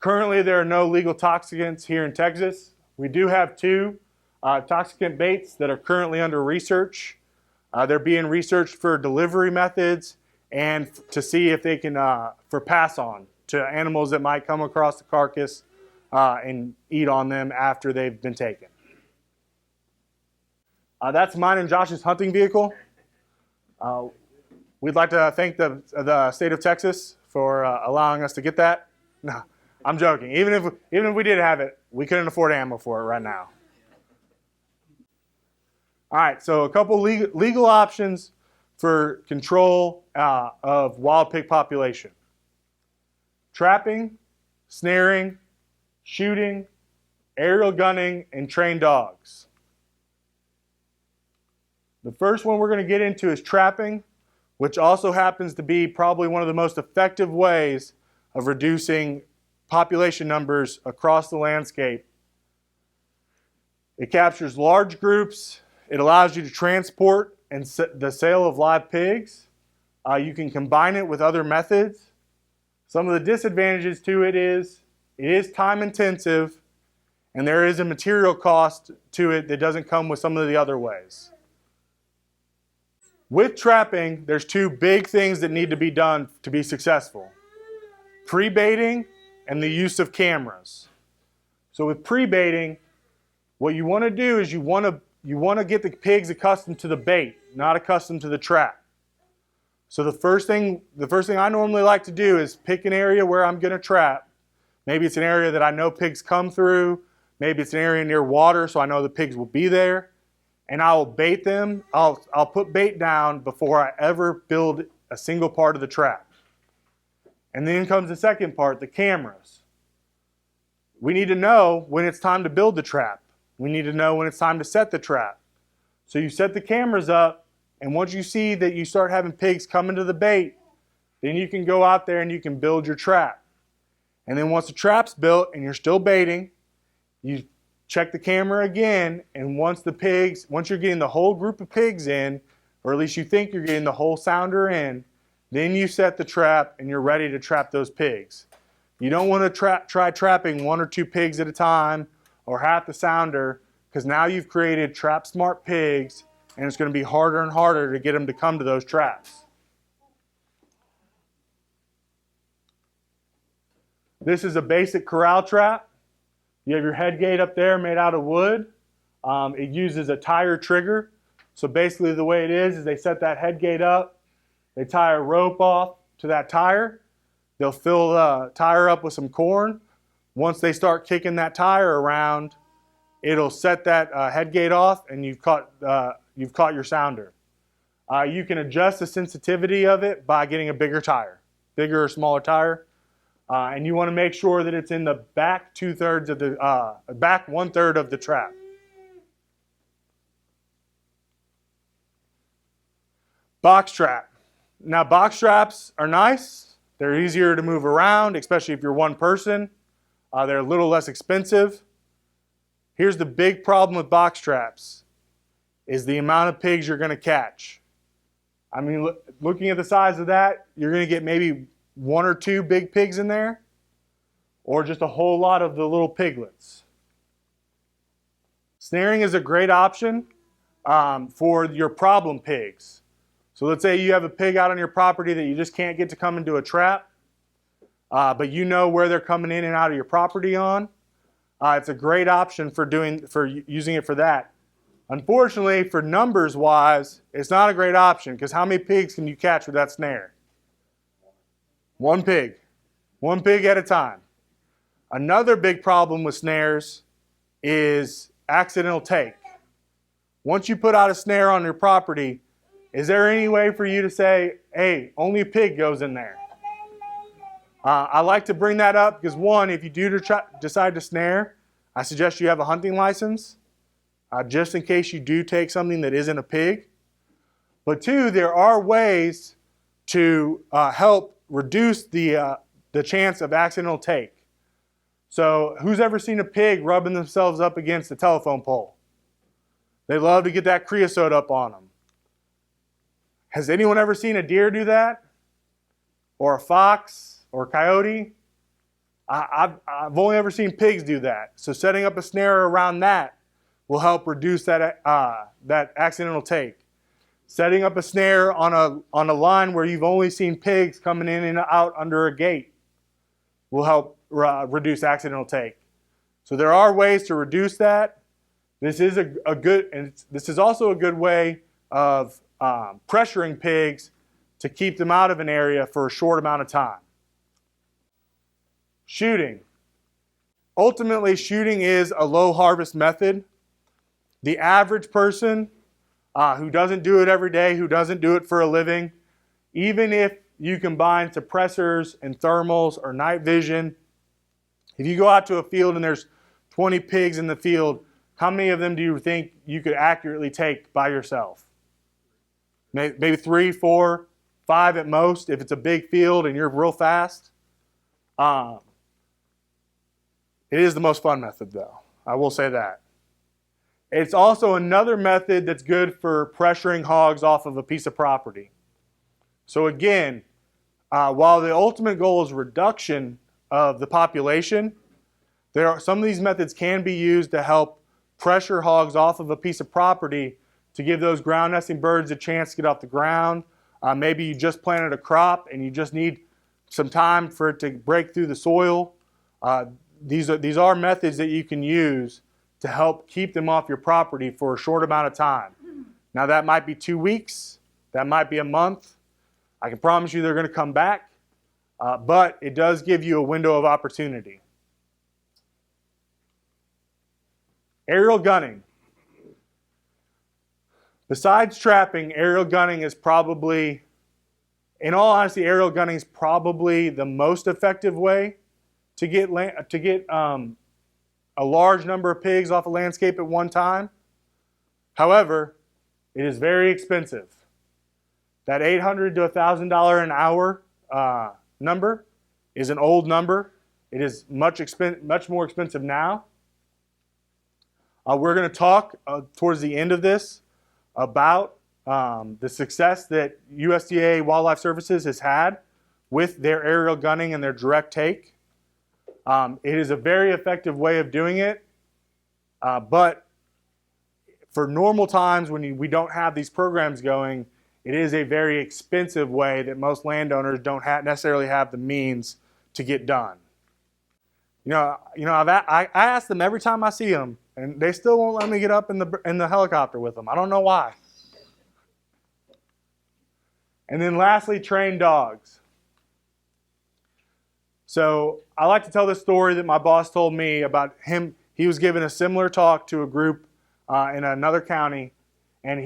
Currently, there are no legal toxicants here in Texas. We do have two toxicant baits that are currently under research. They're being researched for delivery methods and to see if they can, for pass on to animals that might come across the carcass and eat on them after they've been taken. That's mine and Josh's hunting vehicle. We'd like to thank the state of Texas for allowing us to get that. No, I'm joking. Even if we did have it, we couldn't afford ammo for it right now. All right, so a couple legal options for control of wild pig population. Trapping, snaring, shooting, aerial gunning, and trained dogs. The first one we're going to get into is trapping, which also happens to be probably one of the most effective ways of reducing population numbers across the landscape. It captures large groups. It allows you to transport and the sale of live pigs. You can combine it with other methods. Some of the disadvantages to it is time intensive, and there is a material cost to it that doesn't come with some of the other ways. With trapping, there's two big things that need to be done to be successful. Pre-baiting and the use of cameras. So with pre-baiting, what you want to do is you want to get the pigs accustomed to the bait, not accustomed to the trap. So the first thing I normally like to do is pick an area where I'm going to trap. Maybe it's an area that I know pigs come through. Maybe it's an area near water, so I know the pigs will be there. And I will bait them. I'll put bait down before I ever build a single part of the trap. And then comes the second part, the cameras. We need to know when it's time to build the trap. We need to know when it's time to set the trap. So you set the cameras up, and once you see that you start having pigs come into the bait, then you can go out there and you can build your trap. And then once the trap's built and you're still baiting, you check the camera again, and once you're getting the whole group of pigs in, or at least you think you're getting the whole sounder in, then you set the trap and you're ready to trap those pigs. You don't want to try trapping one or two pigs at a time or half the sounder, because now you've created trap smart pigs, and it's going to be harder and harder to get them to come to those traps. This is a basic corral trap. You have your head gate up there made out of wood. It uses a tire trigger. So basically the way it is they set that head gate up, they tie a rope off to that tire, they'll fill the tire up with some corn. Once they start kicking that tire around, it'll set that head gate off, and you've caught your sounder. You can adjust the sensitivity of it by getting a bigger or smaller tire. And you want to make sure that it's in the back back 1/3 of the trap. Box trap. Now box traps are nice. They're easier to move around, especially if you're one person. They're a little less expensive. Here's the big problem with box traps, is the amount of pigs you're going to catch. I mean, looking at the size of that, you're going to get maybe one or two big pigs in there, or just a whole lot of the little piglets. Snaring is a great option for your problem pigs. So let's say you have a pig out on your property that you just can't get to come into a trap, but you know where they're coming in and out of your property on. It's a great option for using it for that. Unfortunately, for numbers wise, it's not a great option, because how many pigs can you catch with that snare? One pig at a time. Another big problem with snares is accidental take. Once you put out a snare on your property, is there any way for you to say, hey, only a pig goes in there? I like to bring that up because, one, if you do decide to snare, I suggest you have a hunting license, just in case you do take something that isn't a pig. But two, there are ways to help reduce the chance of accidental take. So who's ever seen a pig rubbing themselves up against a telephone pole? They love to get that creosote up on them. Has anyone ever seen a deer do that? Or a fox or a coyote? I've only ever seen pigs do that. So setting up a snare around that will help reduce that accidental take. Setting up a snare on a line where you've only seen pigs coming in and out under a gate will help reduce accidental take. So there are ways to reduce that. This is this is also a good way of pressuring pigs to keep them out of an area for a short amount of time. Shooting. Ultimately, shooting is a low harvest method. The average person who doesn't do it every day, who doesn't do it for a living, even if you combine suppressors and thermals or night vision, if you go out to a field and there's 20 pigs in the field, how many of them do you think you could accurately take by yourself? Maybe 3, 4, 5 at most if it's a big field and you're real fast. It is the most fun method though, I will say that. It's also another method that's good for pressuring hogs off of a piece of property. So again, while the ultimate goal is reduction of the population, some of these methods can be used to help pressure hogs off of a piece of property to give those ground nesting birds a chance to get off the ground. Maybe you just planted a crop and you just need some time for it to break through the soil. These are methods that you can use to help keep them off your property for a short amount of time. Now that might be 2 weeks, that might be a month. I can promise you they're going to come back, but it does give you a window of opportunity. Aerial gunning. Besides trapping, aerial gunning is probably, in all honesty, aerial gunning is probably the most effective way to get a large number of pigs off a landscape at one time. However, it is very expensive. That $800 to $1,000 an hour number is an old number. It is much more expensive now. We're going to talk towards the end of this about the success that USDA Wildlife Services has had with their aerial gunning and their direct take. It is a very effective way of doing it, but for normal times when we don't have these programs going, it is a very expensive way that most landowners don't necessarily have the means to get done. I ask them every time I see them, and they still won't let me get up in the helicopter with them. I don't know why. And then lastly, trained dogs. So I like to tell this story that my boss told me about him. He was giving a similar talk to a group in another county, and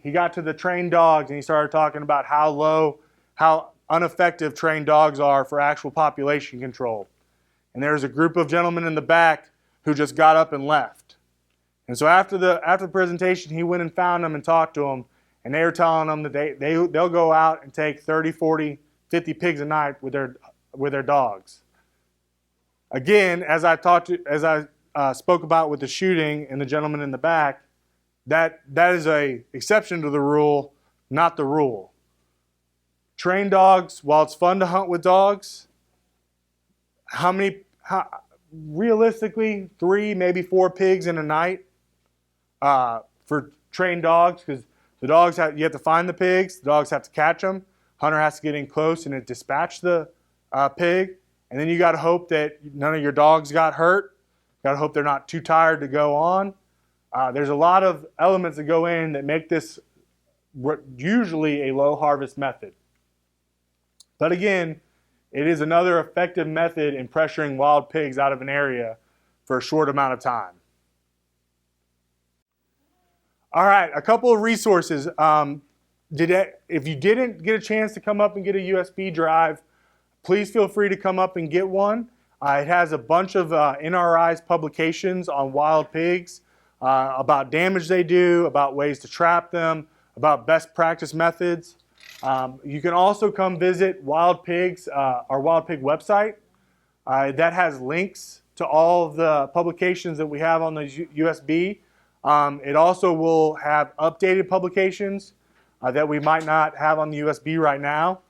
he got to the trained dogs, and he started talking about how ineffective trained dogs are for actual population control. And there was a group of gentlemen in the back who just got up and left. And so after the presentation, he went and found them and talked to them, and they were telling them that they'll go out and take 30, 40, 50 pigs a night with their dogs. Again, as I spoke about with the shooting and the gentleman in the back, that is an exception to the rule, not the rule. Trained dogs, while it's fun to hunt with dogs, realistically, 3, maybe 4 pigs in a night for trained dogs, because the dogs you have to find the pigs, the dogs have to catch them, hunter has to get in close and dispatch the pig, and then you got to hope that none of your dogs got hurt. Got to hope they're not too tired to go on. There's a lot of elements that go in that make this usually a low harvest method. But again, it is another effective method in pressuring wild pigs out of an area for a short amount of time. All right, a couple of resources. If you didn't get a chance to come up and get a USB drive, please feel free to come up and get one. It has a bunch of NRI's publications on wild pigs, about damage they do, about ways to trap them, about best practice methods. You can also come visit Wild Pigs, our Wild Pig website. That has links to all of the publications that we have on the USB. It also will have updated publications that we might not have on the USB right now.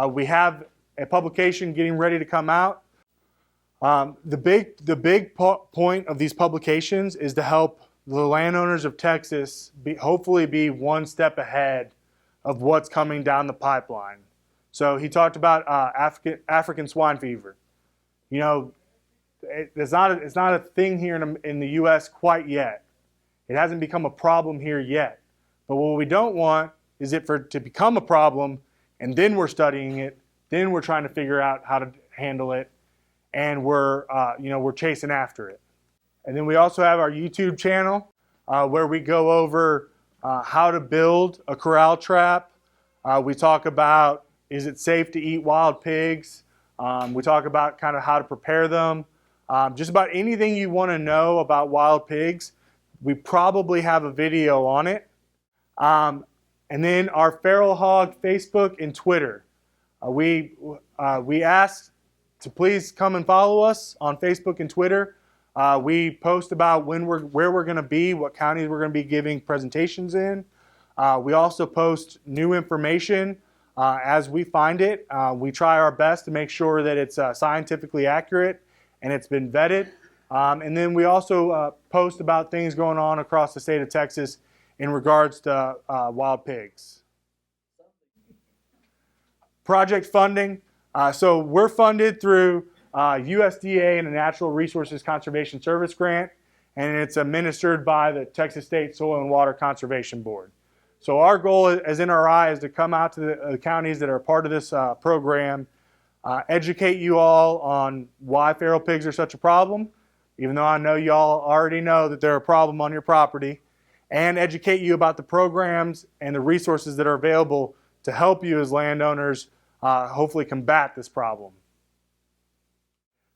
We have a publication getting ready to come out. The big point of these publications is to help the landowners of Texas hopefully be one step ahead of what's coming down the pipeline. So he talked about African swine fever. You know, it's not a thing here in the U.S. quite yet. It hasn't become a problem here yet. But what we don't want is it to become a problem, and then we're studying it, then we're trying to figure out how to handle it, and we're chasing after it. And then we also have our YouTube channel where we go over how to build a corral trap. We talk about, is it safe to eat wild pigs? We talk about kind of how to prepare them. Just about anything you want to know about wild pigs, we probably have a video on it. And then our Feral Hog Facebook and Twitter. We ask to please come and follow us on Facebook and Twitter. We post about where we're going to be, what counties we're going to be giving presentations in. We also post new information as we find it. We try our best to make sure that it's scientifically accurate and it's been vetted. And then we also post about things going on across the state of Texas in regards to wild pigs. Project funding. So we're funded through USDA and a Natural Resources Conservation Service grant, and it's administered by the Texas State Soil and Water Conservation Board. So our goal as NRI is to come out to the counties that are part of this program, educate you all on why feral pigs are such a problem, even though I know y'all already know that they're a problem on your property, and educate you about the programs and the resources that are available to help you as landowners hopefully combat this problem.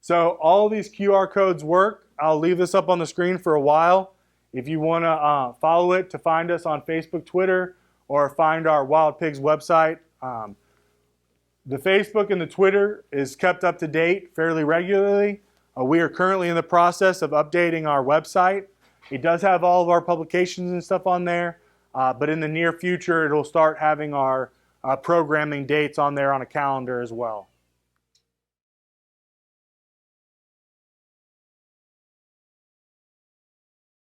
So all of these QR codes work. I'll leave this up on the screen for a while. If you want to follow it to find us on Facebook, Twitter, or find our Wild Pigs website. The Facebook and the Twitter is kept up to date fairly regularly. We are currently in the process of updating our website. It does have all of our publications and stuff on there, but in the near future, it'll start having our programming dates on there on a calendar as well.